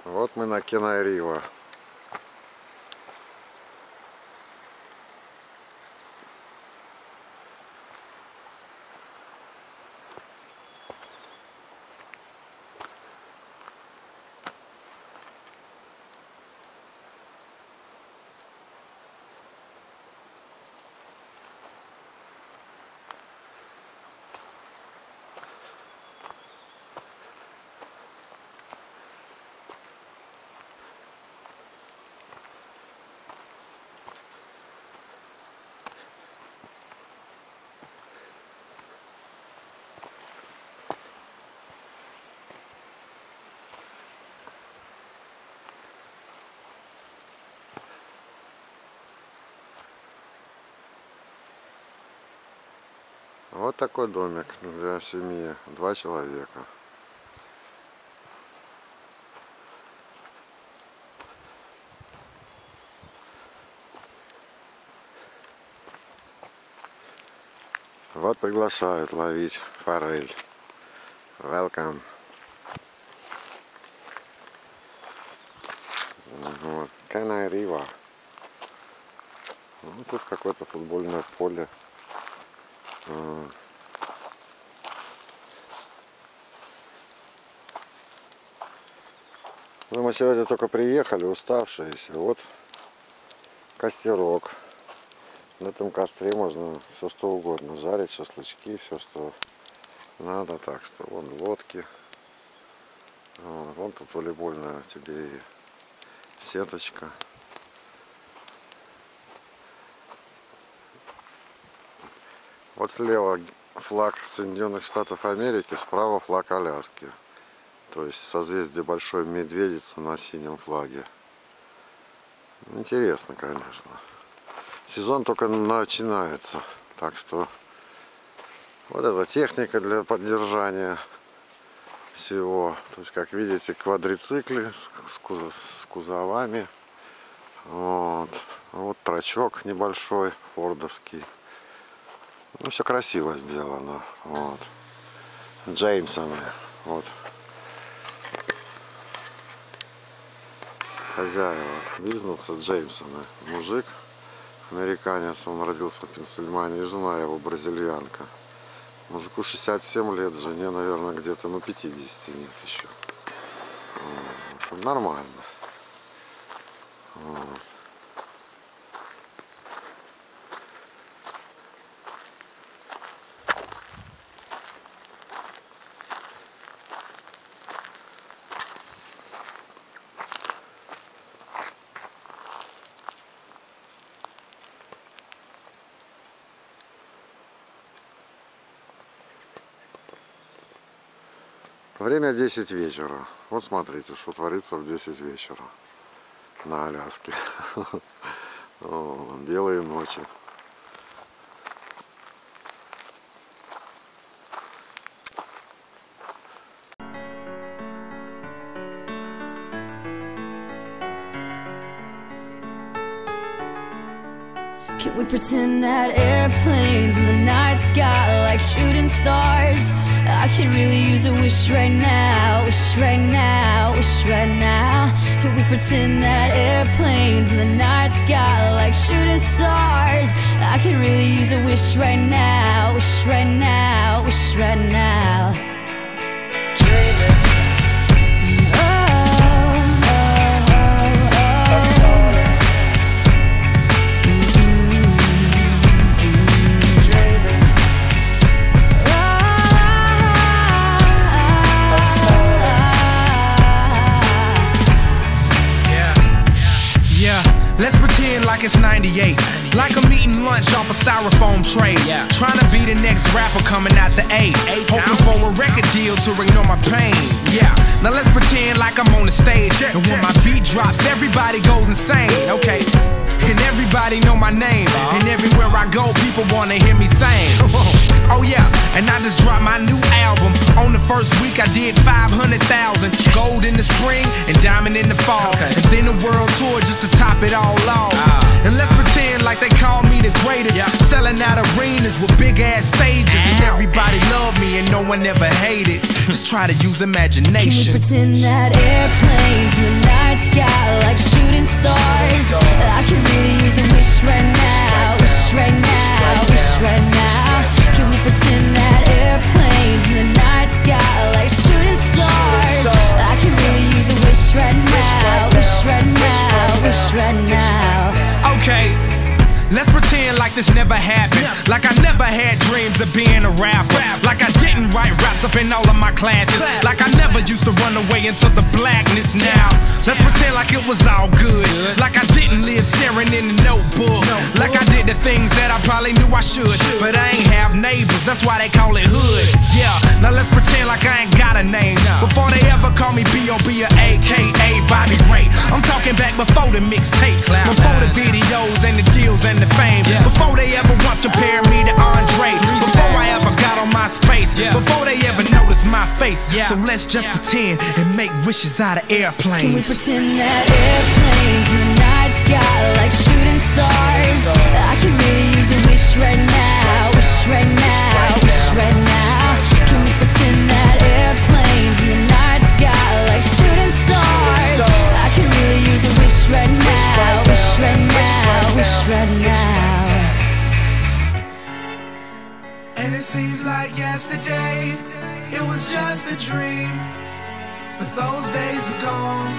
Вот мы на Kenai. Вот такой домик для семьи, 2 человека. Вот приглашают ловить форель. Welcome. Вот. Kenai. Вот тут какое-то футбольное поле. Ну, мы сегодня только приехали, уставшиеся. Вот костерок. На этом костре можно все что угодно жарить, шашлычки, все что надо. Так что вон лодки. Вон тут волейбольная тебе и сеточка. Вот слева флаг Соединенных Штатов Америки, справа флаг Аляски. То есть созвездие Большой Медведицы на синем флаге. Интересно, конечно. Сезон только начинается. Так что вот эта техника для поддержания всего. То есть, как видите, квадрицикли с кузовами. Вот трачок небольшой, фордовский. Ну, все красиво сделано. Вот. Джеймсоны. Вот. Хозяева бизнеса Джеймсона. Мужик, американец, он родился в Пенсильвании, и жена его бразильянка. Мужику 67 лет, жене, наверное, где-то, 50 нет еще. Вот. Нормально. Вот. Время 10 вечера. Вот смотрите, что творится в 10 вечера на Аляске. Белые ночи. Can we pretend that airplanes in the night sky are like shooting stars? I could really use a wish right now, wish right now, wish right now. Can we pretend that airplanes in the night sky are like shooting stars? I could really use a wish right now, wish right now, wish right now. Let's pretend like it's 98, like I'm eating lunch off a styrofoam tray. Trying to be the next rapper coming out the A, hoping for a record deal to ignore my pain. Yeah, now let's pretend like I'm on the stage, and when my beat drops, everybody goes insane. Okay, and everybody know my name, and everywhere I go, people wanna hear me sing. Oh yeah, and I just dropped my new album. On the first week I did 500,000. Gold in the spring and diamond in the fall, and then a world tour just to top it all off. And let's pretend like they call me the greatest. Selling out arenas with big ass stages, and everybody love me and no one ever hated. Just try to use imagination. Can we pretend that airplanes in the night sky like shooting stars? I could really use a wish right now, wish right now, wish right now. Can we pretend that airplanes in the night sky like shooting stars? I could really use a wish right now, wish right now, wish right now. Okay, let's pretend like this never happened. Like I never had dreams of being a rapper. Like I didn't write raps up in all of my classes. Like I never used to run away into the blackness now. Let's pretend like it was all good. Like I didn't live staring in the notebook. Like I did the things that I probably knew I should. But I ain't have neighbors, that's why they call it hood. Yeah, now let's pretend like I ain't got a name. Before they ever call me B.O.B. or A.K.A. Bobby Ray. I'm talking back before the mixtapes, before the videos and the deals and the fame. Before they ever once compared me to Andre. Before I ever got on my space. Before they ever noticed my face. So let's just pretend and make wishes out of airplanes. Can we pretend that airplanes in the night sky like shooting stars? I can really use a wish right now, wish right now, wish right now. Can we pretend that airplanes in the night sky like shooting stars? I can really use a wish right now, wish right now, wish right now. And it seems like yesterday, it was just a dream. But those days are gone,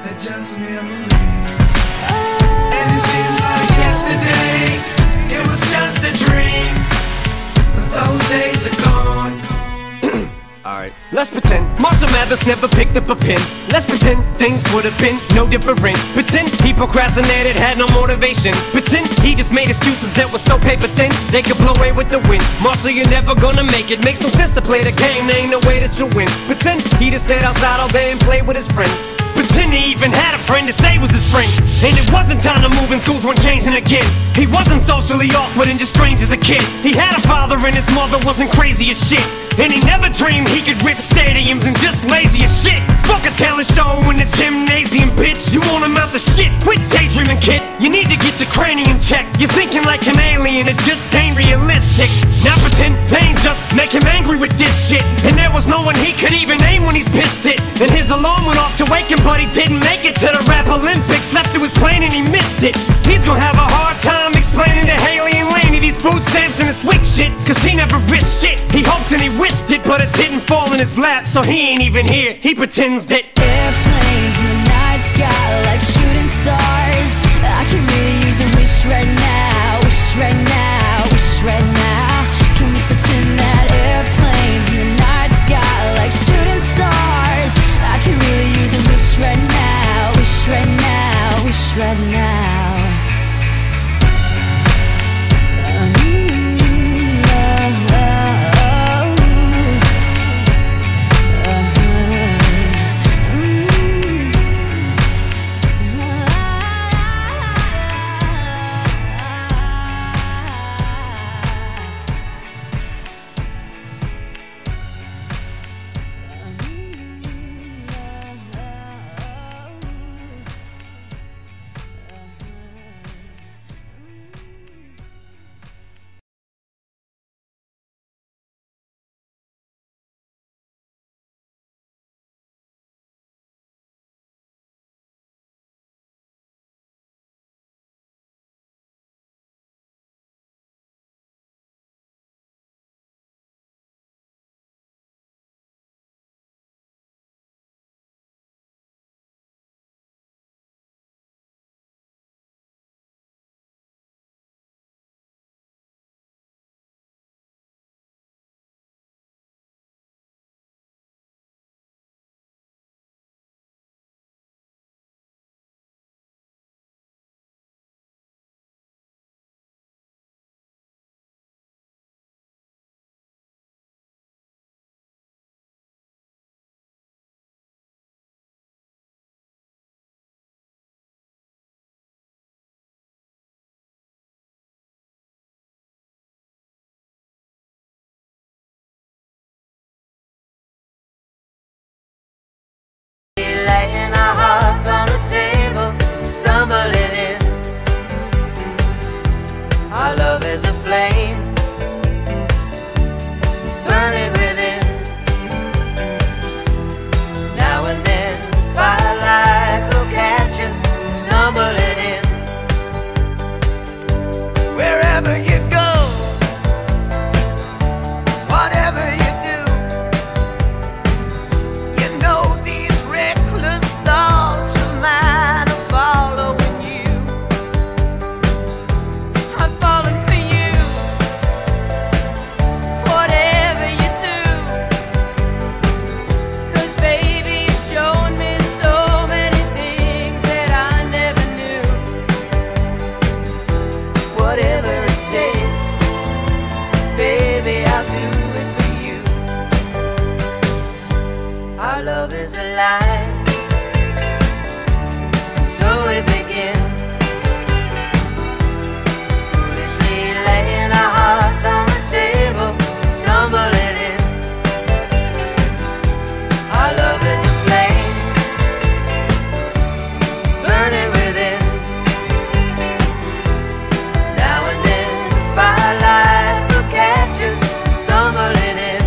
they're just memories. And it seems like yesterday, it was just a dream. But those days are gone. Alright, let's pretend Marshall Mathers never picked up a pen. Let's pretend things would have been no different. Pretend he procrastinated, had no motivation. Pretend he just made excuses that were so paper thin they could blow away with the wind. Marshall, you're never gonna make it. Makes no sense to play the game, there ain't no way that you'll win. Pretend he just stayed outside all day and played with his friends. Pretend he even had a friend to say was his friend. And it wasn't time to move and schools weren't changing again. He wasn't socially awkward and just strange as a kid. He had a father and his mother wasn't crazy as shit. And he never dreamed he could rip stadiums and just lazy as shit. Fuck a talent show in the gymnasium, bitch. You won't amount to shit. Quit daydreaming, kid. You need to get your cranium checked. You're thinking like an alien, it just ain't realistic. Now pretend pain just make him angry with this shit. And there was no one he could even aim when he's pissed it. And his alarm went off to wake him, but he didn't make it to the rap Olympics. Slept through his plane and he missed it. He's gonna have a hard time explaining to Haley and Laney these food stamps and this weak shit. Cause he never risked shit. He hoped and he wished it, but it didn't fall in his lap. So he ain't even here. He pretends that airplanes in the night sky like shooting stars. I can really use a wish right now, wish right now, wish right now. Can we pretend that airplanes in the night sky like shooting stars? I can really use a wish right now, wish right now, wish right now. Our love is alive, and so we begin, foolishly laying our hearts on the table, stumbling in. Our love is a flame, burning within. Now and then, firelight will catch us, stumbling in.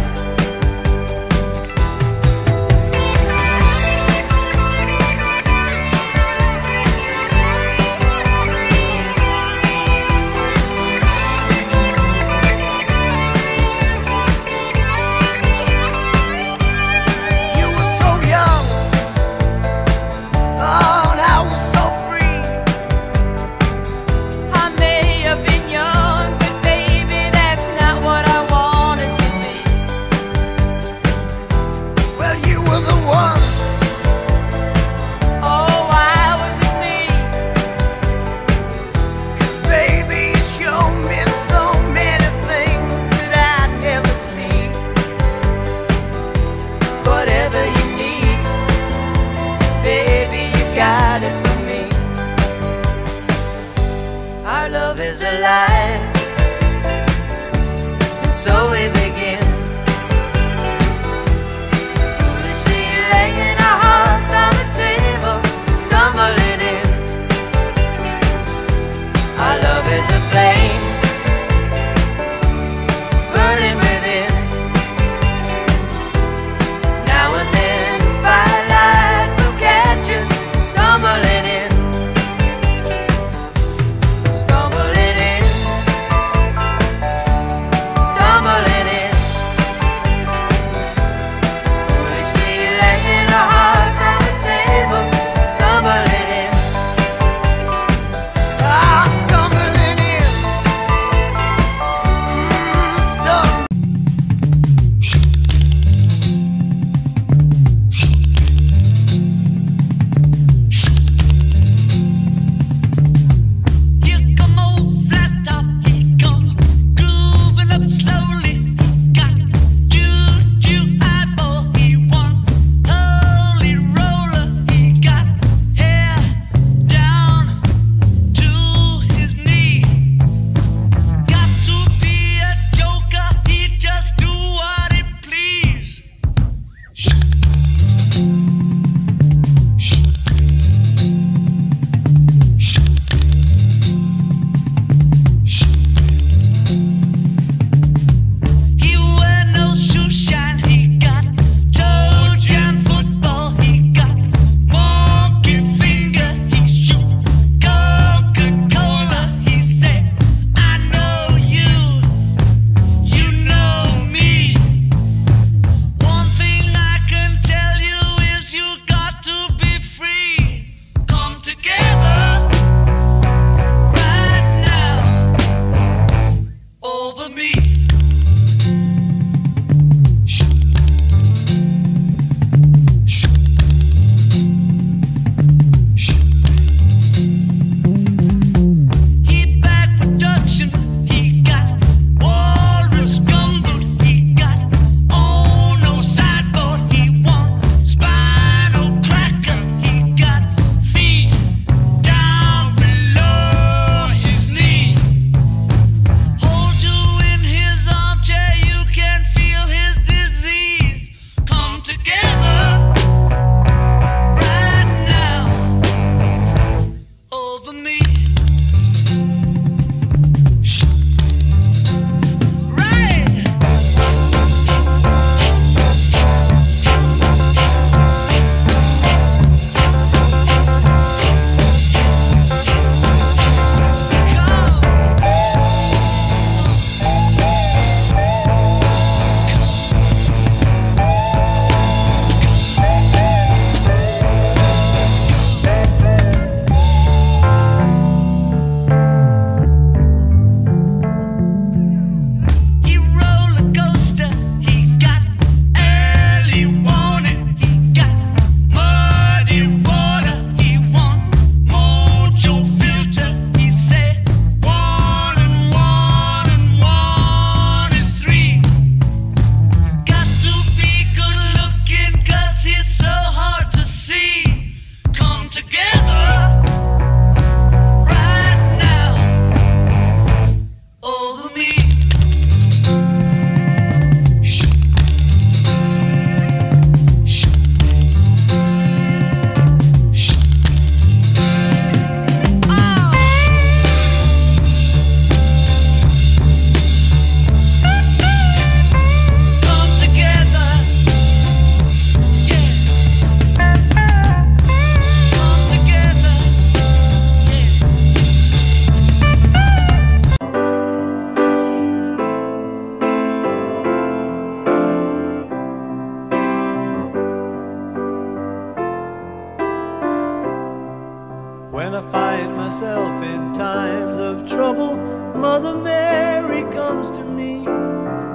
When I find myself in times of trouble, Mother Mary comes to me,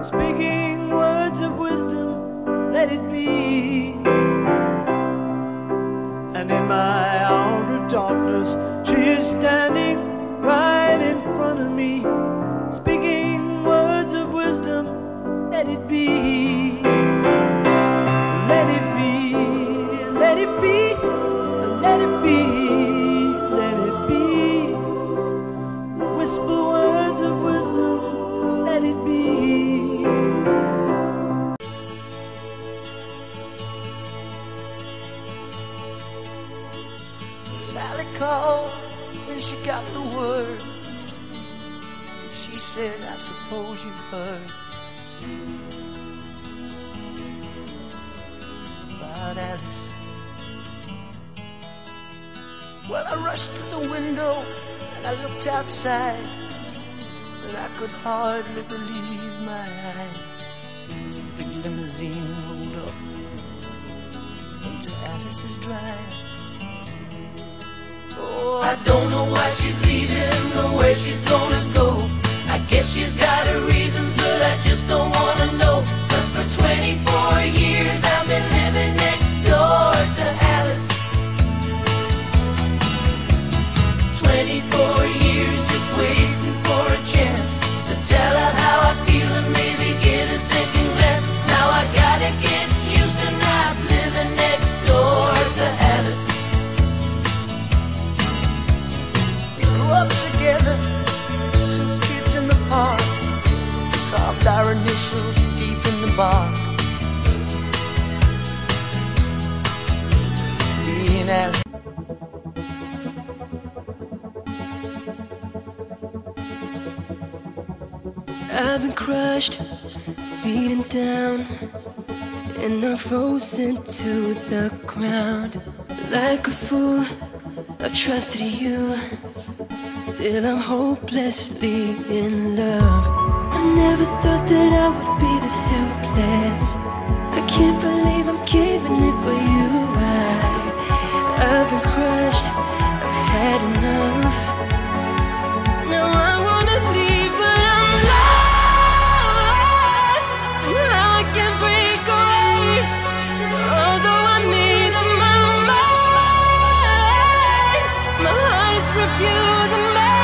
speaking words of wisdom, let it be. And in my hour of darkness, she is standing right in front of me, speaking words of wisdom, let it be. Let it be, let it be, let it be, let it be. Whisper words of wisdom, let it be. Sally called when she got the word. She said, I suppose you've heard about Alice. Well, I rushed to the window and I looked outside, and I could hardly believe my eyes. As a big limousine rolled up into Alice's drive. Oh, I don't know why she's leaving or where she's gonna go. I guess she's got her reasons, but I just don't wanna know. 'Cause for 24 years I've been living next door to Alice. 24 years just waiting for a chance to tell her how I feel and maybe get a second glance. Now I gotta get used to not living next door to Alice. We grew up together, two kids in the park, carved our initials deep in the bark. Being Alice. I've been crushed, beaten down, and I'm frozen to the ground. Like a fool, I've trusted you, still I'm hopelessly in love. I never thought that I would be this helpless. I can't believe I'm giving it for you. I've been crushed, I've had enough. Now I wanna leave, but I'm lost. Somehow I can't break away, although I made up my mind. My heart is refusing me.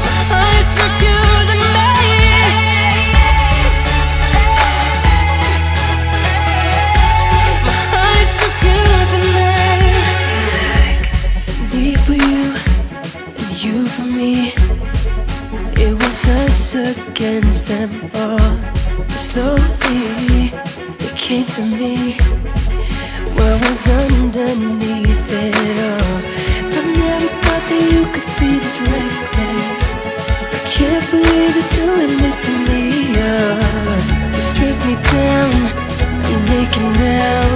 My heart is refusing me. Against them all, but slowly it came to me what was underneath it all. I never thought that you could be this reckless. I can't believe you're doing this to me. You stripped me down, I'm naked now.